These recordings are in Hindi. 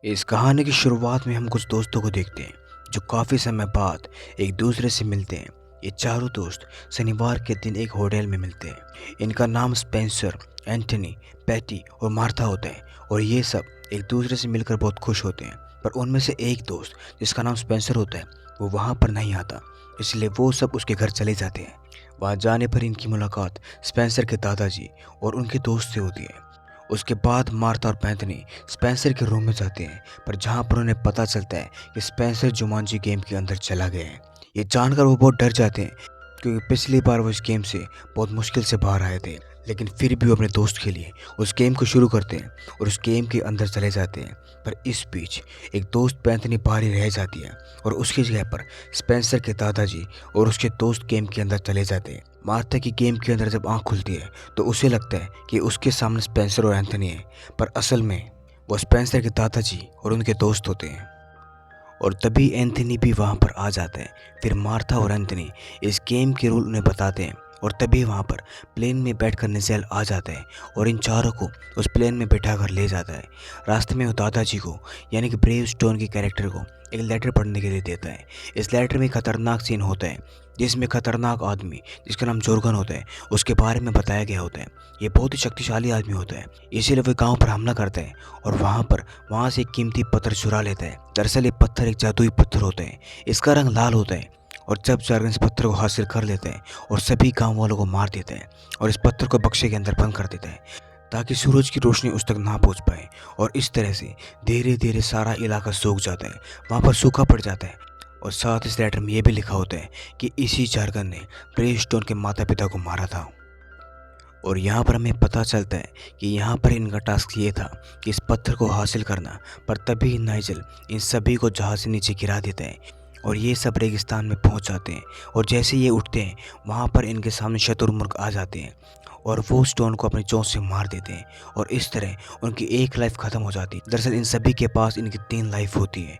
इस कहानी की शुरुआत में हम कुछ दोस्तों को देखते हैं जो काफ़ी समय बाद एक दूसरे से मिलते हैं। ये चारों दोस्त शनिवार के दिन एक होटल में मिलते हैं। इनका नाम स्पेंसर, एंथनी, पैटी और मार्था होता है और ये सब एक दूसरे से मिलकर बहुत खुश होते हैं। पर उनमें से एक दोस्त जिसका नाम स्पेंसर होता है वो वहाँ पर नहीं आता, इसलिए वो सब उसके घर चले जाते हैं। वहाँ जाने पर इनकी मुलाकात स्पेंसर के दादाजी और उनके दोस्त से होती है। उसके बाद मार्था और पैंथनी स्पेंसर के रूम में जाते हैं, पर जहाँ पर उन्हें पता चलता है कि स्पेंसर जुमांजी गेम के अंदर चला गया है। ये जानकर वो बहुत डर जाते हैं, क्योंकि पिछली बार वो इस गेम से बहुत मुश्किल से बाहर आए थे। लेकिन फिर भी वो अपने दोस्त के लिए उस गेम को शुरू करते हैं और उस गेम के अंदर चले जाते हैं। पर इस बीच एक दोस्त पैंथनी बाहर ही रह जाती है और उसकी जगह पर स्पेंसर के दादाजी और उसके दोस्त गेम के अंदर चले जाते हैं। मार्था की गेम के अंदर जब आंख खुलती है तो उसे लगता है कि उसके सामने स्पेंसर और एंथनी है, पर असल में वो स्पेंसर के दादाजी और उनके दोस्त होते हैं। और तभी एंथनी भी वहाँ पर आ जाता है। फिर मार्था और एंथनी इस गेम के रूल उन्हें बताते हैं और तभी वहाँ पर प्लेन में बैठकर निज़ेल आ जाता है और इन चारों को उस प्लेन में बैठा कर ले जाता है। रास्ते में वो दादाजी को यानी कि ब्रेव स्टोन के कैरेक्टर को एक लेटर पढ़ने के लिए देता है। इस लेटर में खतरनाक सीन होता है जिसमें खतरनाक आदमी जिसका नाम जोरगन होता है उसके बारे में बताया गया होता है। ये बहुत ही शक्तिशाली आदमी होता है, इसीलिए वह गांव पर हमला करता है और वहाँ से एक कीमती पत्थर चुरा लेता है। दरअसल ये पत्थर एक जादुई पत्थर होता है, इसका रंग लाल होता है। और जब जारगन इस पत्थर को हासिल कर लेता है और सभी गांव वालों को मार देता है और इस पत्थर को बक्से के अंदर बंद कर देता है ताकि सूरज की रोशनी उस तक ना पहुंच पाए। और इस तरह से धीरे धीरे सारा इलाका सूख जाता है, वहाँ पर सूखा पड़ जाता है। और साथ इस लेटर में यह भी लिखा होता है कि इसी जारगन ने ब्रेव स्टोन के माता पिता को मारा था। और यहाँ पर हमें पता चलता है कि यहाँ पर इनका टास्क ये था कि इस पत्थर को हासिल करना। पर तभी नाइजल इन सभी को जहाज से नीचे गिरा देता है और ये सब रेगिस्तान में पहुँच जाते हैं। और जैसे ये उठते हैं वहाँ पर इनके सामने शतुरमुर्ग आ जाते हैं और वो स्टोन को अपनी चोंच से मार देते हैं और इस तरह उनकी एक लाइफ ख़त्म हो जाती है। दरअसल इन सभी के पास इनकी 3 लाइफ होती है।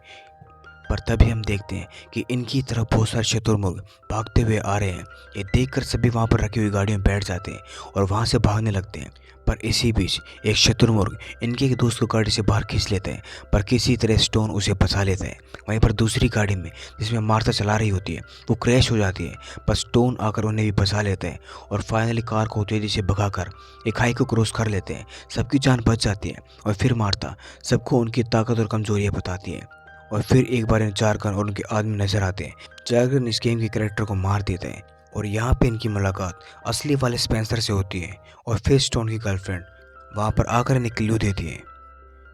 पर तभी हम देखते हैं कि इनकी तरफ बहुत सारे शतुरमुर्ग भागते हुए आ रहे हैं। ये देखकर सभी वहाँ पर रखी हुई गाड़ियों में बैठ जाते हैं और वहाँ से भागने लगते हैं। पर इसी बीच एक शतुरमुर्ग इनके एक दोस्त को गाड़ी से बाहर खींच लेता है, पर किसी तरह स्टोन उसे बचा लेता है। वहीं पर दूसरी गाड़ी में जिसमें मार्था चला रही होती है वो क्रैश हो जाती है, पर स्टोन आकर उन्हें भी बचा लेता है और फाइनली कार को तेजी से भगाकर एक खाई को क्रॉस कर लेते हैं। सबकी जान बच जाती है और फिर मार्था सबको उनकी ताकत और कमजोरियाँ बताती है। और फिर एक बार इन जारगन और उनके आदमी नजर आते हैं। जारगन इस गेम के कैरेक्टर को मार देते हैं और यहाँ पे इनकी मुलाकात असली वाले स्पेंसर से होती है और फिर स्टोन की गर्लफ्रेंड वहाँ पर आकर इन्हें क्लू देती है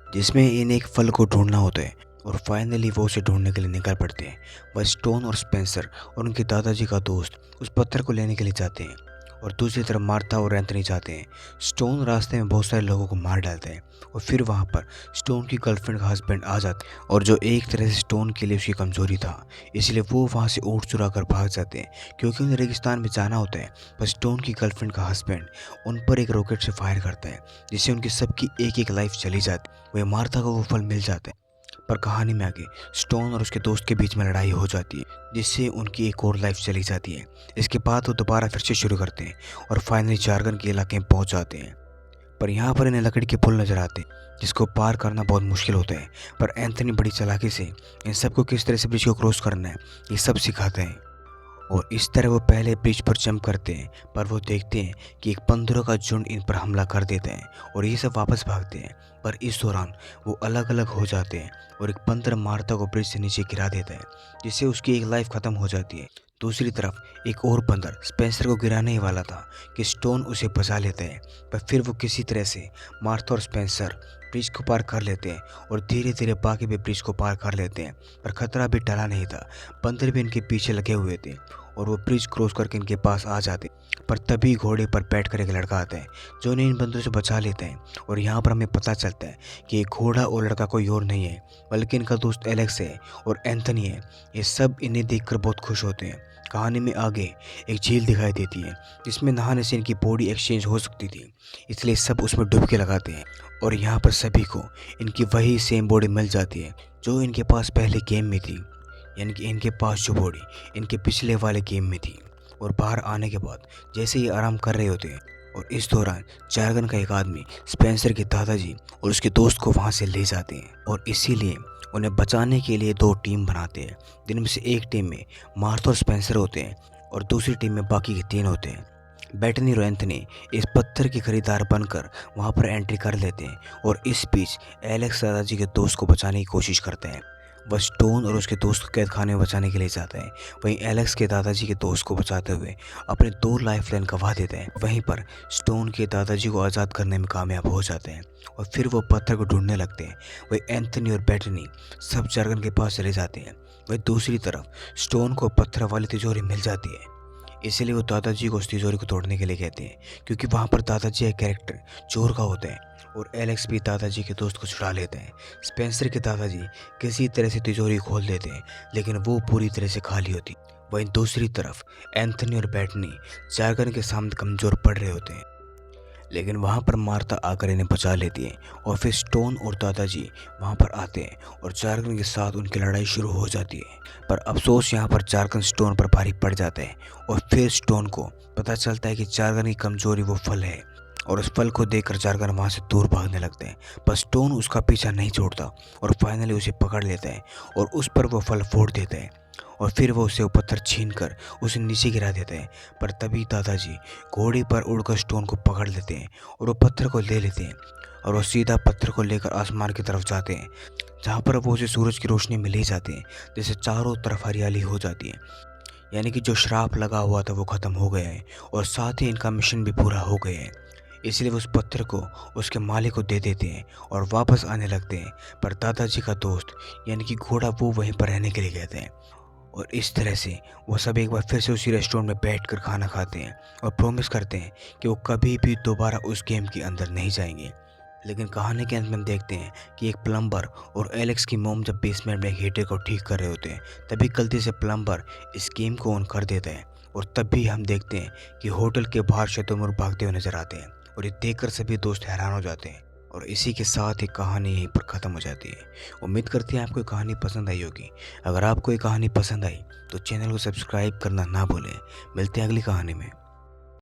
जिसमें इन्हें एक फल को ढूंढना होता है। और फाइनली वो उसे ढूंढने के लिए निकल पड़ते हैं। वह स्टोन और स्पेंसर और उनके दादाजी का दोस्त उस पत्थर को लेने के लिए जाते हैं और दूसरी तरफ मार्था और एंथनी जाते हैं। स्टोन रास्ते में बहुत सारे लोगों को मार डालते हैं और फिर वहाँ पर स्टोन की गर्लफ्रेंड का हस्बैंड आ जाते हैं और जो एक तरह से स्टोन के लिए उसकी कमजोरी था, इसलिए वो वहाँ से ऊँट चुरा कर भाग जाते हैं क्योंकि उन्हें रेगिस्तान में जाना होता है। पर स्टोन की गर्लफ्रेंड का हस्बैंड उन पर एक रॉकेट से फायर करता है जिससे उनकी सबकी एक एक लाइफ चली जाती है। वह मार्था को वो फल मिल जाता है। पर कहानी में आगे स्टोन और उसके दोस्त के बीच में लड़ाई हो जाती है जिससे उनकी एक और लाइफ चली जाती है। इसके बाद वो दोबारा फिर से शुरू करते हैं और फाइनली जारगन के इलाके में पहुंच जाते हैं। पर यहाँ पर इन्हें लकड़ी के पुल नजर आते हैं जिसको पार करना बहुत मुश्किल होता है। पर एंथनी बड़ी चालाकी से इन सबको किस तरह से ब्रिज को क्रॉस करना है ये सब सिखाते हैं। और इस तरह वो पहले ब्रिज पर जंप करते हैं, पर वो देखते हैं कि एक बंदरों का झुंड इन पर हमला कर देते हैं और ये सब वापस भागते हैं। पर इस दौरान वो अलग अलग हो जाते हैं और एक बंदर मार्था को ब्रिज से नीचे गिरा देता है जिससे उसकी एक लाइफ ख़त्म हो जाती है। दूसरी तरफ एक और बंदर स्पेंसर को गिराने ही वाला था कि स्टोन उसे बचा लेते हैं, पर फिर वो किसी तरह से मार्था और स्पेंसर ब्रिज को पार कर लेते हैं और धीरे धीरे बाकी भी ब्रिज को पार कर लेते हैं। पर खतरा भी टला नहीं था, बंदर भी इनके पीछे लगे हुए थे और वो ब्रिज क्रॉस करके इनके पास आ जाते। पर तभी घोड़े पर बैठकर एक लड़का आता है जो उन्हें इन बंदरों से बचा लेते हैं। और यहाँ पर हमें पता चलता है कि ये घोड़ा और लड़का कोई और नहीं है बल्कि इनका दोस्त एलेक्स है और एंथनी है। ये सब इन्हें देखकर बहुत खुश होते हैं। कहानी में आगे एक झील दिखाई देती है जिसमें नहाने से इनकी बॉडी एक्सचेंज हो सकती थी, इसलिए सब उसमें डुबकी लगाते हैं। और यहाँ पर सभी को इनकी वही सेम बॉडी मिल जाती है जो इनके पास पहले गेम में थी, यानी कि इनके पास जो बॉडी इनके पिछले वाले गेम में थी। और बाहर आने के बाद जैसे ये आराम कर रहे होते हैं और इस दौरान जार्गन का एक आदमी स्पेंसर के दादाजी और उसके दोस्त को वहाँ से ले जाते हैं और इसीलिए उन्हें बचाने के लिए दो टीम बनाते हैं, जिनमें से एक टीम में मार्था और स्पेंसर होते हैं और दूसरी टीम में बाकी के 3 होते हैं। बेटनी और एंथनी इस पत्थर के खरीदार बनकर वहाँ पर एंट्री कर लेते हैं और इस बीच एलेक्स दादाजी के दोस्त को बचाने की कोशिश करते हैं। वह स्टोन और उसके दोस्त को कैद खाने में बचाने के लिए जाता है। वहीं एलेक्स के दादाजी के दोस्त को बचाते हुए अपने 2 लाइफ लाइन गंवा देते हैं। वहीं पर स्टोन के दादाजी को आज़ाद करने में कामयाब हो जाते हैं और फिर वो पत्थर को ढूंढने लगते हैं। वहीं एंथनी और बेटनी सब जार्गन के पास चले जाते हैं। वहीं दूसरी तरफ स्टोन को पत्थर वाली तिजोरी मिल जाती है, इसीलिए वो दादाजी को उस तिजोरी को तोड़ने के लिए कहते हैं, क्योंकि वहाँ पर दादाजी का कैरेक्टर चोर का होता है और एलेक्स भी दादाजी के दोस्त को छुड़ा लेते हैं। स्पेंसर के दादाजी किसी तरह से तिजोरी खोल देते हैं, लेकिन वो पूरी तरह से खाली होती। वहीं दूसरी तरफ एंथनी और बेटनी जार्गन के सामने कमज़ोर पड़ रहे होते हैं, लेकिन वहाँ पर मार्था आकर इन्हें बचा लेती है और फिर स्टोन और दादाजी वहाँ पर आते हैं और जार्गन के साथ उनकी लड़ाई शुरू हो जाती है। पर अफसोस यहाँ पर जार्गन स्टोन पर भारी पड़ जाता है और फिर स्टोन को पता चलता है कि जार्गन की कमजोरी वो फल है और उस फल को देखकर जार्गन वहाँ से दूर भागने लगते हैं। पर स्टोन उसका पीछा नहीं छोड़ता और फाइनली उसे पकड़ लेता है और उस पर वो फल फोड़ देता है और फिर वो उसे पत्थर छीन कर उसे नीचे गिरा देते हैं। पर तभी दादाजी घोड़े पर उड़कर स्टोन को पकड़ लेते हैं और वो पत्थर को ले लेते हैं और वो सीधा पत्थर को लेकर आसमान की तरफ जाते हैं, जहाँ पर वो उसे सूरज की रोशनी में ले जाते हैं, जिससे चारों तरफ हरियाली हो जाती है। यानी कि जो श्राप लगा हुआ था वो ख़त्म हो गया है और साथ ही इनका मिशन भी पूरा हो गया है। इसलिए वो उस पत्थर को उसके मालिक को दे देते हैं और वापस आने लगते हैं। पर दादाजी का दोस्त यानी कि घोड़ा वो वहीं पर रहने के लिए कहते हैं और इस तरह से वो सब एक बार फिर से उसी रेस्टोरेंट में बैठकर खाना खाते हैं और प्रॉमिस करते हैं कि वो कभी भी दोबारा उस गेम के अंदर नहीं जाएंगे। लेकिन कहानी के अंत में हम देखते हैं कि एक प्लम्बर और एलेक्स की मोम जब बेसमेंट में एक हीटर को ठीक कर रहे होते हैं, तभी गलती से प्लम्बर इस गेम को ऑन कर देता है और तभी हम देखते हैं कि होटल के बाहर शुतुरमुर्ग भागते हुए नजर आते हैं और ये देखकर सभी दोस्त हैरान हो जाते हैं और इसी के साथ ही कहानी यहीं पर ख़त्म हो जाती है। उम्मीद करते हैं आपको ये कहानी पसंद आई होगी। अगर आपको ये कहानी पसंद आई तो चैनल को सब्सक्राइब करना ना भूलें। मिलते हैं अगली कहानी में।